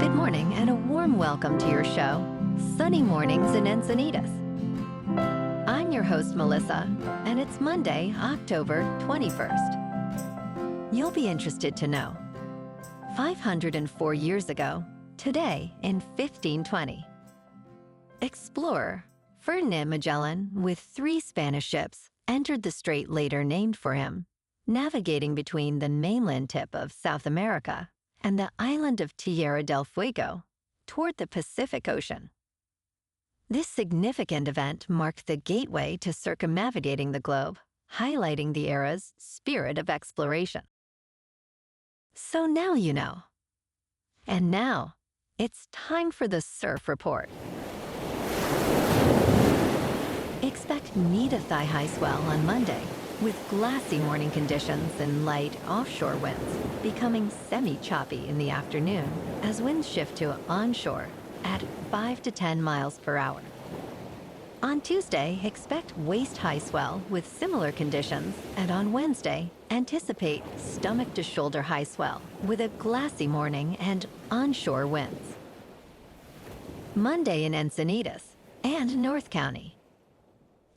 Good morning and a warm welcome to your show, Sunny Mornings in Encinitas. I'm your host, Melissa, and it's Monday, October 21st. You'll be interested to know, 504 years ago, today in 1520, explorer Ferdinand Magellan with 3 Spanish ships entered the strait later named for him, navigating between the mainland tip of South America and the island of Tierra del Fuego toward the Pacific Ocean. This significant event marked the gateway to circumnavigating the globe, highlighting the era's spirit of exploration. So now you know. And now, it's time for the Surf Report. Expect knee-to-thigh high swell on Monday, with glassy morning conditions and light offshore winds becoming semi-choppy in the afternoon as winds shift to onshore at 5 to 10 miles per hour. On Tuesday, expect waist-high swell with similar conditions, and on Wednesday, anticipate stomach-to-shoulder high swell with a glassy morning and onshore winds. Monday in Encinitas and North County.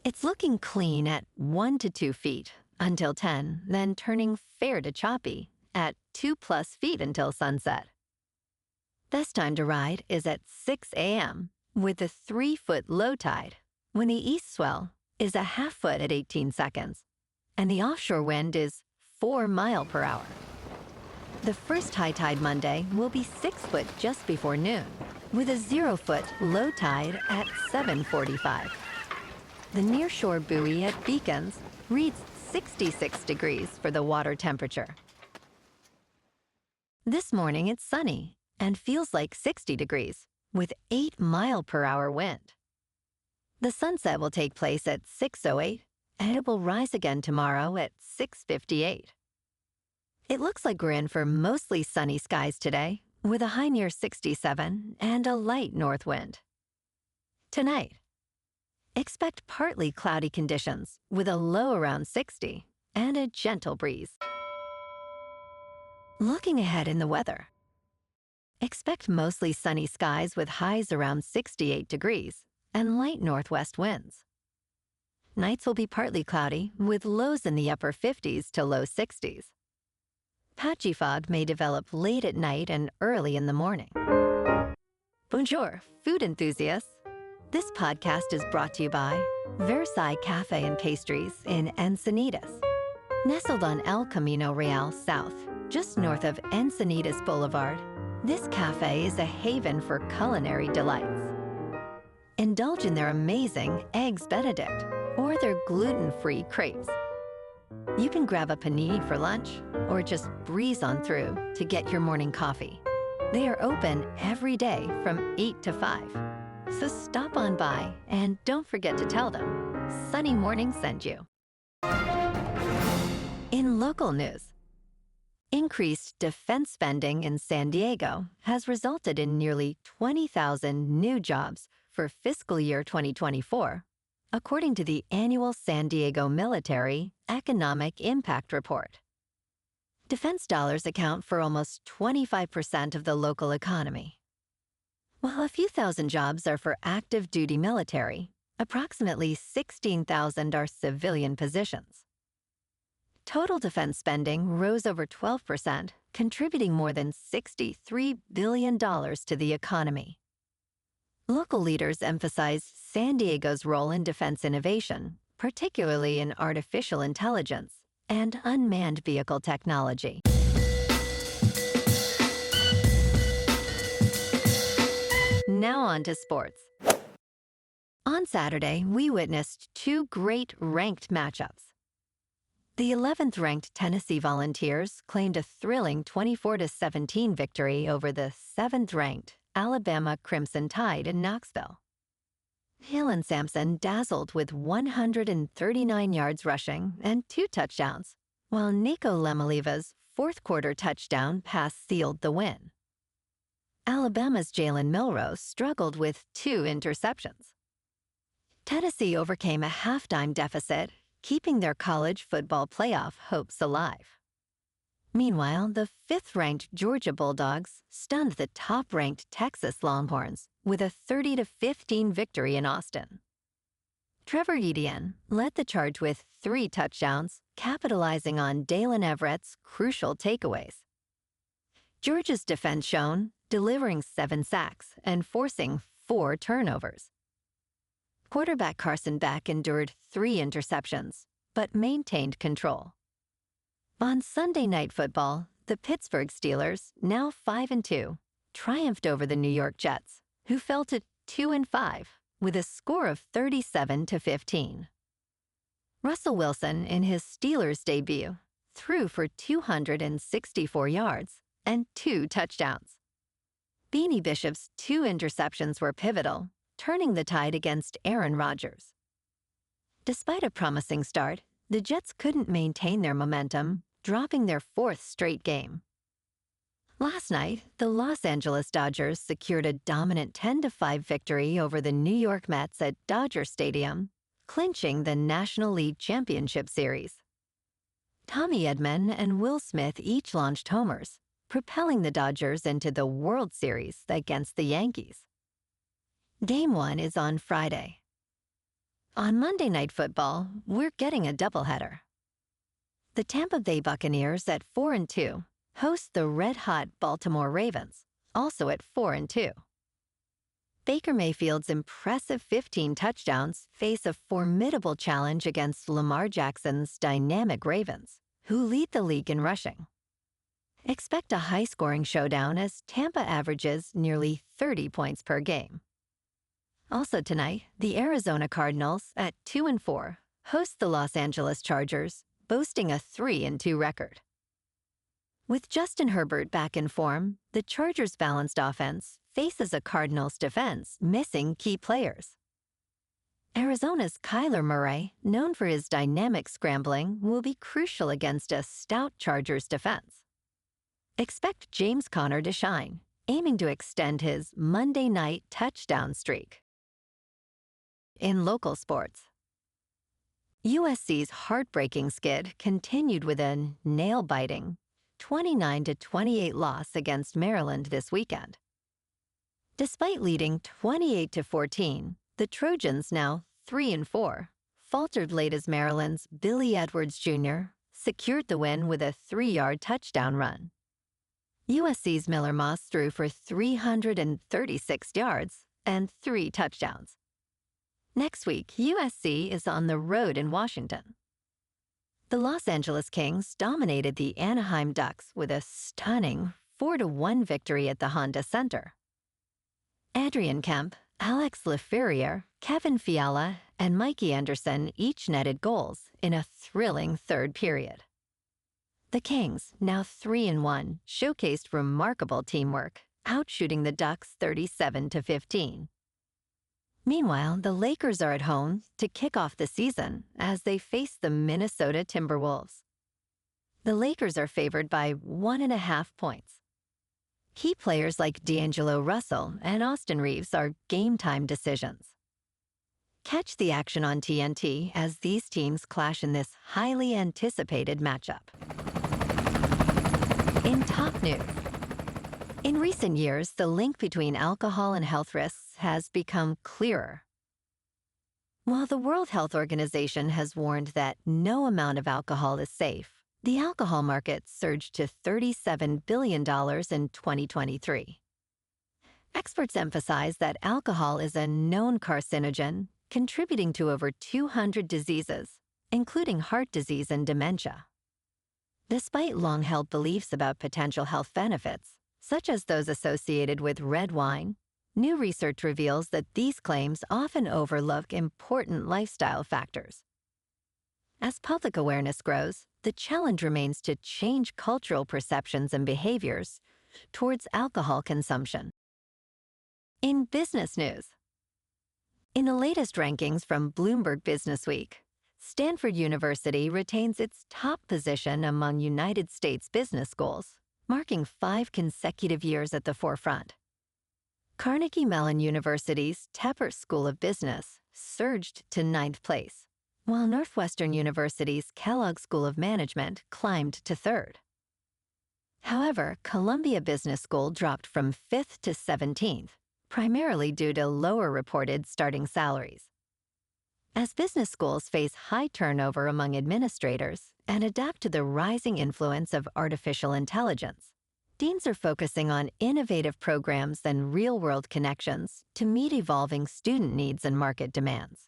It's looking clean at 1 to 2 feet until 10, then turning fair to choppy at 2+ feet until sunset. Best time to ride is at 6 a.m. with a 3-foot low tide, when the east swell is a half foot at 18 seconds, and the offshore wind is 4 miles per hour. The first high tide Monday will be 6 foot just before noon, with a 0-foot low tide at 7:45. The nearshore buoy at Beacons reads 66 degrees for the water temperature. This morning it's sunny and feels like 60 degrees with 8 mile per hour wind. The sunset will take place at 6:08 and it will rise again tomorrow at 6:58. It looks like we're in for mostly sunny skies today with a high near 67 and a light north wind. Tonight, expect partly cloudy conditions with a low around 60 and a gentle breeze. Looking ahead in the weather, expect mostly sunny skies with highs around 68 degrees and light northwest winds. Nights will be partly cloudy with lows in the upper 50s to low 60s. Patchy fog may develop late at night and early in the morning. Bonjour, food enthusiasts. This podcast is brought to you by Versailles Cafe and Pastries in Encinitas. Nestled on El Camino Real South, just north of Encinitas Boulevard, this cafe is a haven for culinary delights. Indulge in their amazing Eggs Benedict or their gluten-free crepes. You can grab a panini for lunch or just breeze on through to get your morning coffee. They are open every day from 8 to 5. So stop on by and don't forget to tell them Sunny Morning sent you. In local news, increased defense spending in San Diego has resulted in nearly 20,000 new jobs for fiscal year 2024, according to the annual San Diego Military Economic Impact Report. Defense dollars account for almost 25% of the local economy. While a few thousand jobs are for active duty military, approximately 16,000 are civilian positions. Total defense spending rose over 12%, contributing more than $63 billion to the economy. Local leaders emphasize San Diego's role in defense innovation, particularly in artificial intelligence and unmanned vehicle technology. Now on to sports. On Saturday, we witnessed 2 great ranked matchups. The 11th-ranked Tennessee Volunteers claimed a thrilling 24-17 victory over the 7th-ranked Alabama Crimson Tide in Knoxville. Hill and Sampson dazzled with 139 yards rushing and 2 touchdowns, while Nico Lemaliva's fourth-quarter touchdown pass sealed the win. Alabama's Jalen Milroe struggled with 2 interceptions. Tennessee overcame a halftime deficit, keeping their college football playoff hopes alive. Meanwhile, the fifth-ranked Georgia Bulldogs stunned the top-ranked Texas Longhorns with a 30-15 victory in Austin. Trevor Etienne led the charge with 3 touchdowns, capitalizing on Dalen Everett's crucial takeaways. Georgia's defense shone, delivering 7 sacks and forcing 4 turnovers. Quarterback Carson Beck endured 3 interceptions, but maintained control. On Sunday Night Football, the Pittsburgh Steelers, now 5-2, triumphed over the New York Jets, who fell to 2-5 with a score of 37-15. Russell Wilson, in his Steelers debut, threw for 264 yards and 2 touchdowns. Beanie Bishop's 2 interceptions were pivotal, turning the tide against Aaron Rodgers. Despite a promising start, the Jets couldn't maintain their momentum, dropping their 4th straight game. Last night, the Los Angeles Dodgers secured a dominant 10-5 victory over the New York Mets at Dodger Stadium, clinching the National League Championship Series. Tommy Edman and Will Smith each launched homers, propelling the Dodgers into the World Series against the Yankees. Game 1 is on Friday. On Monday Night Football, we're getting a doubleheader. The Tampa Bay Buccaneers at 4-2 host the red-hot Baltimore Ravens, also at 4-2. Baker Mayfield's impressive 15 touchdowns face a formidable challenge against Lamar Jackson's dynamic Ravens, who lead the league in rushing. Expect a high-scoring showdown as Tampa averages nearly 30 points per game. Also tonight, the Arizona Cardinals at 2-4 host the Los Angeles Chargers, boasting a 3-2 record. With Justin Herbert back in form, the Chargers' balanced offense faces a Cardinals defense missing key players. Arizona's Kyler Murray, known for his dynamic scrambling, will be crucial against a stout Chargers defense. Expect James Conner to shine, aiming to extend his Monday night touchdown streak. In local sports, USC's heartbreaking skid continued with a nail-biting 29-28 loss against Maryland this weekend. Despite leading 28-14, the Trojans, now 3-4, faltered late as Maryland's Billy Edwards Jr. secured the win with a 3-yard touchdown run. USC's Miller Moss threw for 336 yards and 3 touchdowns. Next week, USC is on the road in Washington. The Los Angeles Kings dominated the Anaheim Ducks with a stunning 4-1 victory at the Honda Center. Adrian Kemp, Alex Lafreniere, Kevin Fiala, and Mikey Anderson each netted goals in a thrilling third period. The Kings, now 3-1, showcased remarkable teamwork, outshooting the Ducks 37-15. Meanwhile, the Lakers are at home to kick off the season as they face the Minnesota Timberwolves. The Lakers are favored by 1.5 points. Key players like D'Angelo Russell and Austin Reeves are game-time decisions. Catch the action on TNT as these teams clash in this highly anticipated matchup. In top news, in recent years, the link between alcohol and health risks has become clearer. While the World Health Organization has warned that no amount of alcohol is safe, the alcohol market surged to $37 billion in 2023. Experts emphasize that alcohol is a known carcinogen, contributing to over 200 diseases, including heart disease and dementia. Despite long-held beliefs about potential health benefits, such as those associated with red wine, new research reveals that these claims often overlook important lifestyle factors. As public awareness grows, the challenge remains to change cultural perceptions and behaviors towards alcohol consumption. In business news, in the latest rankings from Bloomberg Businessweek, Stanford University retains its top position among United States business schools, marking 5 consecutive years at the forefront. Carnegie Mellon University's Tepper School of Business surged to 9th place, while Northwestern University's Kellogg School of Management climbed to 3rd. However, Columbia Business School dropped from 5th to 17th, primarily due to lower reported starting salaries. As business schools face high turnover among administrators and adapt to the rising influence of artificial intelligence, deans are focusing on innovative programs and real-world connections to meet evolving student needs and market demands.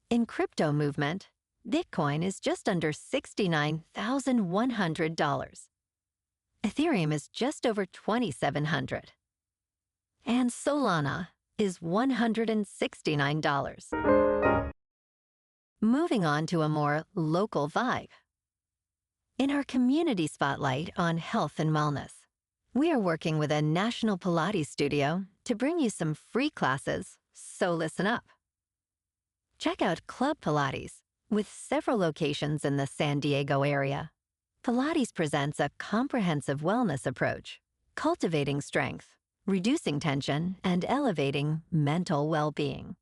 In crypto movement, Bitcoin is just under $69,100. Ethereum is just over $2,700. And Solana is $169. Moving on to a more local vibe. In our community spotlight on health and wellness, we are working with a national Pilates studio to bring you some free classes, so listen up. Check out Club Pilates, with several locations in the San Diego area. Pilates presents a comprehensive wellness approach, cultivating strength, reducing tension, and elevating mental well-being.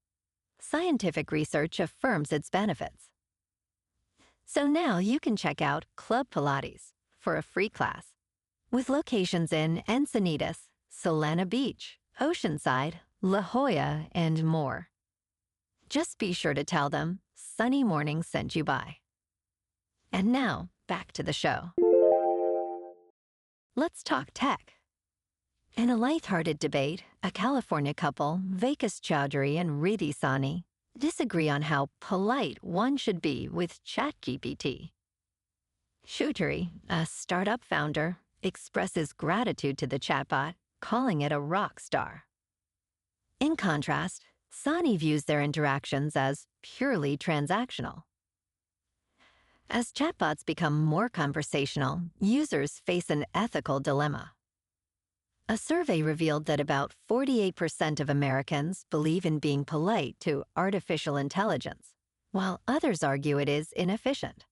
Scientific research affirms its benefits. So now you can check out Club Pilates for a free class, with locations in Encinitas, Solana Beach, Oceanside, La Jolla, and more. Just be sure to tell them Sunny Morning sent you by. And now, back to the show. Let's talk tech. In a lighthearted debate, a California couple, Vekas Chowdhury and Riddhi Sani, disagree on how polite one should be with ChatGPT. Chowdhury, a startup founder, expresses gratitude to the chatbot, calling it a rock star. In contrast, Sani views their interactions as purely transactional. As chatbots become more conversational, users face an ethical dilemma. A survey revealed that about 48% of Americans believe in being polite to artificial intelligence, while others argue it is inefficient.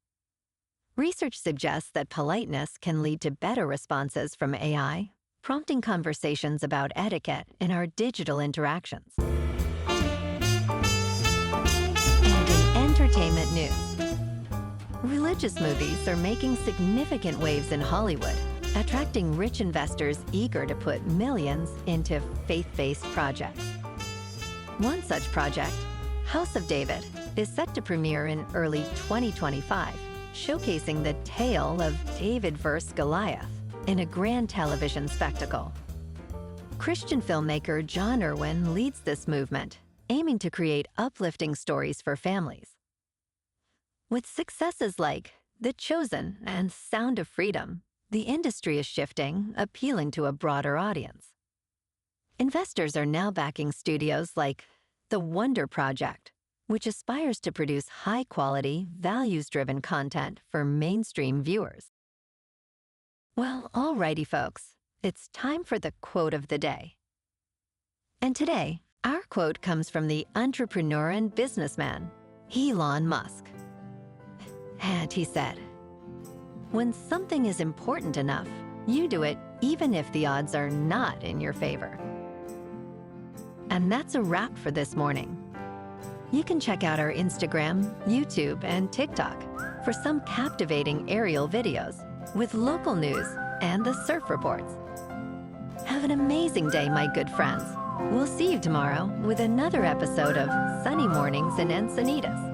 Research suggests that politeness can lead to better responses from AI, prompting conversations about etiquette in our digital interactions. And in entertainment news, religious movies are making significant waves in Hollywood, attracting rich investors eager to put millions into faith-based projects. One such project, House of David, is set to premiere in early 2025, showcasing the tale of David vs. Goliath in a grand television spectacle. Christian filmmaker John Irwin leads this movement, aiming to create uplifting stories for families. With successes like The Chosen and Sound of Freedom, the industry is shifting, appealing to a broader audience. Investors are now backing studios like The Wonder Project, which aspires to produce high-quality, values-driven content for mainstream viewers. Well, alrighty, folks, it's time for the quote of the day. And today, our quote comes from the entrepreneur and businessman, Elon Musk. And he said, "When something is important enough, you do it even if the odds are not in your favor." And that's a wrap for this morning. You can check out our Instagram, YouTube, and TikTok for some captivating aerial videos with local news and the surf reports. Have an amazing day, my good friends. We'll see you tomorrow with another episode of Sunny Mornings in Encinitas.